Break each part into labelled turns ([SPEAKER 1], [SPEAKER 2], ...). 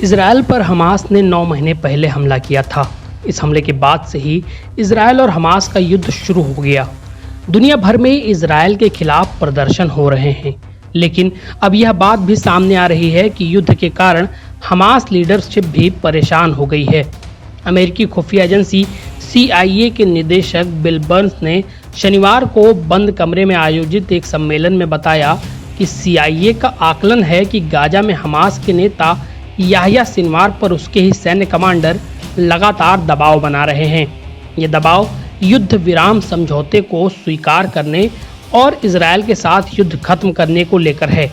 [SPEAKER 1] Israel पर Hamas ने 9 महीने पहले हमला किया था। इस हमले के बाद से ही इजरायल और हमास का युद्ध शुरू हो गया। दुनिया भर में इजरायल के खिलाफ प्रदर्शन हो रहे हैं, लेकिन अब यह बात भी सामने आ रही है कि युद्ध के कारण हमास लीडरशिप भी परेशान हो गई है। अमेरिकी खुफिया एजेंसी CIA के निदेशक बिल बर्न्स ने शनिवार को बंद कमरे में आयोजित एक सम्मेलन में बताया कि CIA का आकलन है कि गाजा में हमास के नेता याह्या सिनवार पर उसके ही सैन्य कमांडर लगातार दबाव बना रहे हैं। ये दबाव युद्ध विराम समझौते को स्वीकार करने और इजरायल के साथ युद्ध खत्म करने को लेकर है।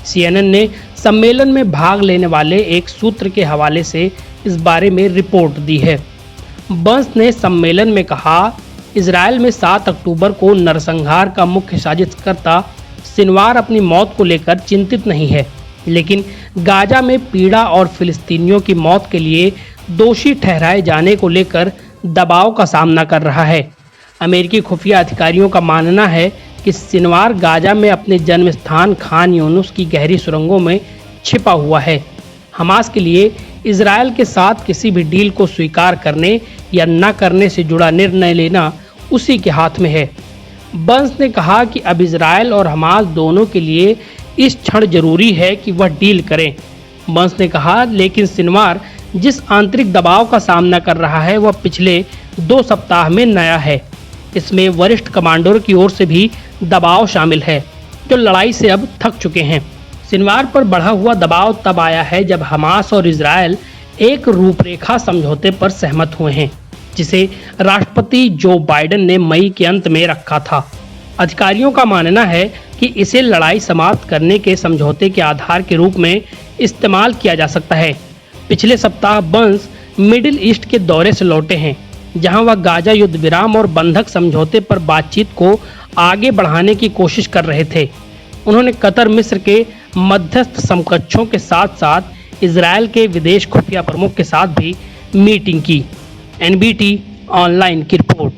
[SPEAKER 1] CNN ने सम्मेलन में भाग लेने वाले एक सूत्र के हवाले से इस बारे में रिपोर्ट दी है। बर्न्स ने सम्मेलन में कहा, इजरायल में 7 अक्टूबर को नरसंहार का मुख्य साजिशकर्ता सिनवार अपनी मौत को लेकर चिंतित नहीं है, लेकिन गाजा में पीड़ा और फिलिस्तीनियों की मौत के लिए दोषी ठहराए जाने को लेकर दबाव का सामना कर रहा है। अमेरिकी खुफिया अधिकारियों का मानना है कि सिनवार गाजा में अपने जन्म स्थान खान यूनुस की गहरी सुरंगों में छिपा हुआ है। हमास के लिए इजरायल के साथ किसी भी डील को स्वीकार करने या न करने से जुड़ा निर्णय लेना उसी के हाथ में है। बर्न्स ने कहा कि अब इजरायल और हमास दोनों के लिए इस क्षण जरूरी है कि वह डील करें। बर्न्स ने कहा, लेकिन सिनवार जिस आंतरिक दबाव का सामना कर रहा है वह पिछले 2 सप्ताह में नया है। इसमें वरिष्ठ कमांडरों की ओर से भी दबाव शामिल है, जो लड़ाई से अब थक चुके हैं। सिनवार पर बढ़ा हुआ दबाव तब आया है जब हमास और इजरायल एक रूपरेखा समझौते पर सहमत हुए हैं, जिसे राष्ट्रपति जो बाइडेन ने मई के अंत में रखा था। अधिकारियों का मानना है कि इसे लड़ाई समाप्त करने के समझौते के आधार के रूप में इस्तेमाल किया जा सकता है। पिछले सप्ताह बर्न्स मिडिल ईस्ट के दौरे से लौटे हैं, जहां वह गाजा युद्ध विराम और बंधक समझौते पर बातचीत को आगे बढ़ाने की कोशिश कर रहे थे। उन्होंने कतर, मिस्र के मध्यस्थ समकक्षों के साथ साथ इजरायल के विदेश खुफिया प्रमुख के साथ भी मीटिंग की। NBT ऑनलाइन की रिपोर्ट।